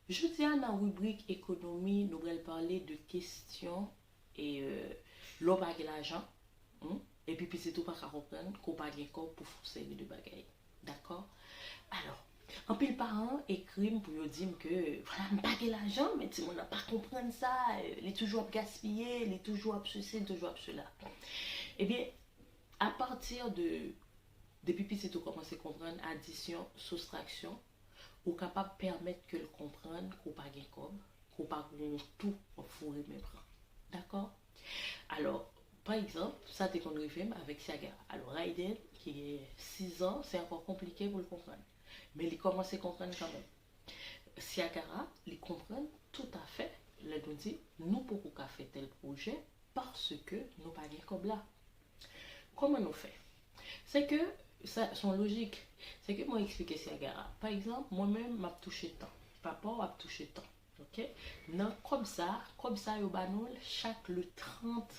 Je dis dans la rubrique économie, nous allons parler de questions et l'on va gagner l'argent. Et puis c'est tout pas qu'à comprendre qu'on pas de corps pour forcer de bagaille. D'accord? Alors, un peu les parents écrivent pour dire que voilà, pas de l'argent, mais si on n'a pas comprendre ça, il est toujours à gaspiller, il est toujours à ceci, toujours à cela. Eh bien, à partir de depuis que c'est tout commencer à comprendre addition, soustraction, ou capable de permettre que le comprendre qu'on pas gain comme, qu'on pas tout au four et mes bras. D'accord? Alors, par exemple, ça t'es qu'on fait avec Siaga. Alors, Raiden, qui est 6 ans, c'est encore compliqué pour le comprendre. Mais il commence à comprendre quand même. Siagara, il comprend tout à fait. Il nous dit, nous pouvons faire tel projet parce que nous pas gain comme là. Comment nous fait? C'est que ça, son logique, c'est que moi expliquer Siagara. Par exemple, moi-même, m'a touché tant. Papa m'a touché tant. Ok? Non, comme ça, au banol, chaque le 30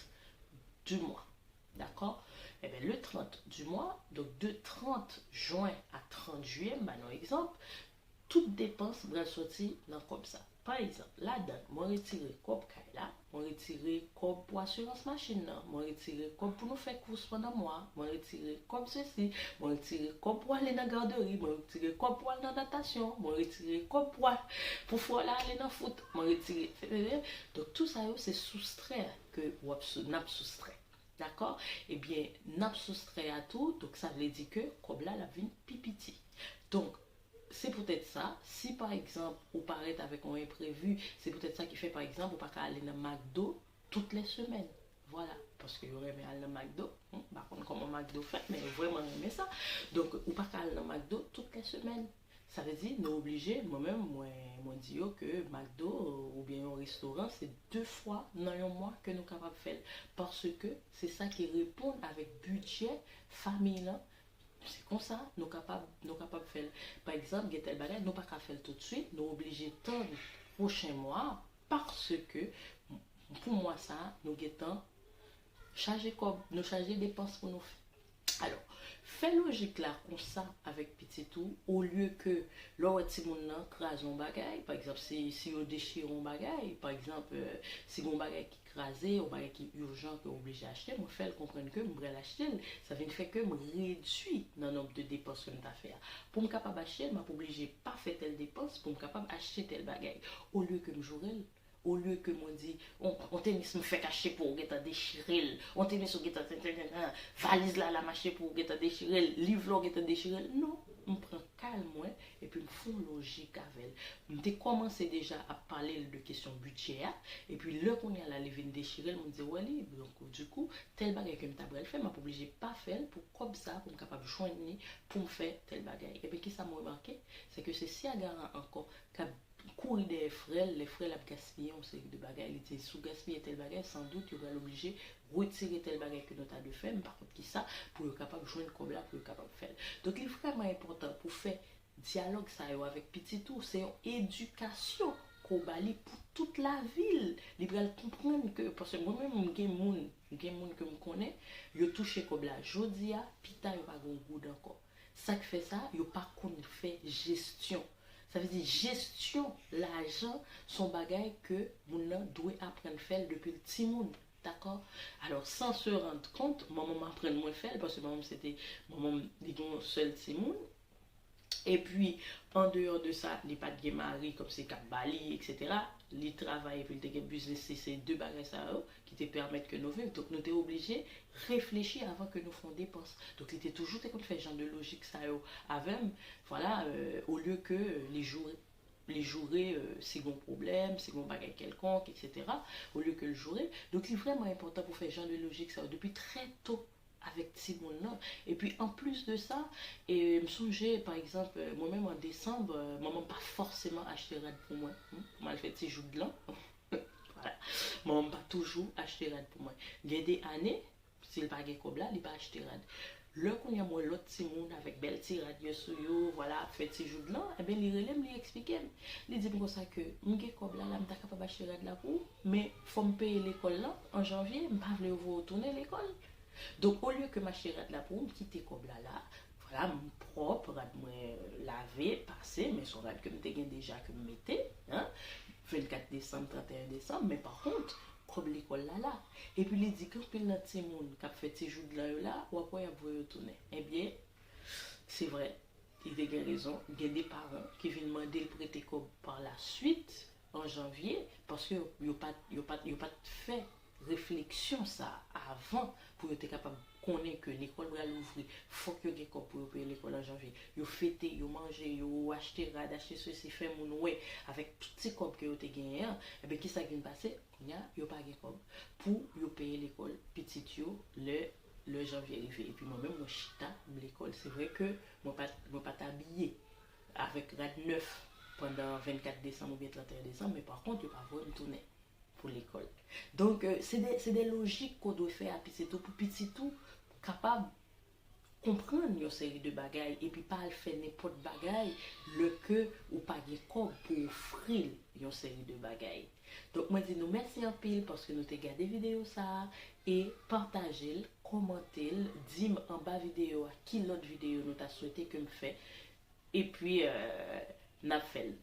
du mois. D'accord? Eh bien, le 30 du mois, donc de 30 juin à 30 juillet, par exemple, toute dépense va sortir dans comme ça. Par exemple, là-dedans, moi retirer comme là, moi retirer comme pour assurance machine, moi retirer comme pour nous faire course pendant moi, moi retirer comme ceci, moi retirer comme pour aller dans la garderie, moi retirer comme pour aller dans la natation, moi retirer comme pour faire aller dans le foot, moi retirer. Donc tout ça, c'est soustraire que n'a soustrait. D'accord? Eh bien, n'a soustrait à tout, donc ça veut dire que comme là, la vie pipiti. Donc, c'est peut-être ça. Si par exemple, vous paraît avec un imprévu, c'est peut-être ça qui fait par exemple, vous pas aller dans McDo toutes les semaines. Voilà. Parce que vous aimez aller dans McDo. Par contre, comment McDo fait, mais vraiment aimé ça. Donc, vous pas aller dans McDo toutes les semaines. Ça veut dire, nous obligés, moi-même, moi dis que McDo ou bien un restaurant, c'est 2 fois dans un mois que nous sommes capables de faire. Parce que c'est ça qui répond avec budget, famille, là. C'est comme ça, nous sommes capables de faire. Par exemple, tel bagage, nous pas qu'à faire tout de suite, nous obligés tant prochain mois parce que pour moi ça, nous guettons charger comme nous charger dépenses pour nous faire. Alors, fais logique là comme ça avec petit tout au lieu que l'autre petit monde crase un bagage, par exemple si on déchire un bagage, par exemple si on bagage qui crasé, un bagage qui est urgent que obligé d'acheter, moi faire comprendre que je vais l'acheter, ça vient faire que me réduit dans le nombre de dépenses que nous avons fait. Pour me capable d'acheter, je suis obligé pas faire telle dépense pour me capable d'acheter tel bagage au lieu que me jouer au lieu que moi dit on tennis me fait cacher pour get déchirer on tennis ou get valise là la marché pour get déchirer livre là get déchirer non on prend calme et puis me font logique avec me commencé déjà à parler de questions budgétaires et puis là qu'on y a la lever déchirer on me dit ouais donc du coup tel bagage que me t'abral fait m'a obligé pas faire pour comme ça pour me capable joindre pour me faire tel bagage et puis qui ça m'a remarqué c'est que c'est si à garant encore courir des frais, les frais la gaspiller, on sait de bagages, il était sous gaspiller tel bagage, sans doute il va l'obliger retirer tel bagage que nous avons de faire, mais par contre qui ça, pour être capable de joindre comme là, pour être capable de faire. Donc il est vraiment important pour faire dialogue ça avec petit tout, c'est une éducation qu'on bali pour toute la ville. Il va comprendre que, parce que moi-même, j'ai des gens que je connais, ils touché comme là, jodia, pita, il va pas goût encore. Ça qui fait ça, il pas qu'on fait gestion. Ça veut dire gestion l'argent, son bagage que moun doit apprendre à faire depuis le petit monde. D'accord? Alors, sans se rendre compte, maman m'apprend à faire parce que maman c'était maman disons seul petit monde. Et puis, en dehors de ça, les pas de mari comme c'est Cap Bali, etc. Les travail et puis le business, c'est ces deux bagages qui te permettent que nous vivions. Donc, nous sommes obligés de réfléchir avant que nous fassions des dépenses. Donc, il était toujours comme fait genre de logique ça avec, voilà, au lieu que les jouer si bon problème, si bon bagage quelconque, etc. Au lieu que le jouer. Donc, il est vraiment important pour faire genre de logique ça depuis très tôt avec Simon là. Et puis en plus de ça, et me songer par exemple, moi-même en décembre, maman pas forcément acheté rad pour moi. Mal fait si joue de l'an. Voilà. Maman pas toujours acheté rad pour moi. Il y a des années, s'il pas comme là, il pas acheté rad. Là qu'on y a moi l'autre Simon avec belle tir radio sur yo, voilà, fait si joue de l'an, et bien il relève lui expliquer. Il dit comme ça que m'gé comme là, m'ta capable acheter rad là pour, mais faut me payer l'école là en janvier, m'pas vle vous retourner l'école. Donc, au lieu que ma chérie là pour me quitter comme là, voilà, mon propre, moi laver, passer, mais son rad que me déjà que me mettais, hein, 24 décembre, 31 décembre, mais par contre, comme l'école là. Et puis il dit que puis notre petit monde qui a fait ces jours là, ou après il va retourner. Eh bien, c'est vrai, il a raison. Il y a des parents qui viennent demander le prêter comme par la suite, en janvier, parce que ils pas fait réflexion ça avant pour être capable de connaître que l'école va l'ouvrir. Faut que vous pour payer l'école en janvier. Vous fêtez, vous mangez, vous achetez, acheter ceci, fait mon ouais, avec tous ces copes que vous avez gagné. Et bien, qui ça vient passer? Il n'y a pas de copes pour vous payer l'école petit le janvier arrivé. Et puis moi-même, moi, chita, l'école, c'est vrai que moi pas t'habiller avec 29 pendant 24 décembre ou bien 31 décembre, mais par contre, je ne pas voir une tournée pour l'école. Donc, c'est des logiques qu'on doit faire à petit tout pour petit tout capable comprendre une série de bagailles et puis pas le faire n'importe bagaille le que ou pas de corps pour offrir une série de bagailles. Donc moi dis nous merci en pile parce que nous t'ai regardé vidéo ça et partagez, commentez, dis-moi en bas vidéo à qui l'autre vidéo nous t'a souhaité que me fait et puis n'a fait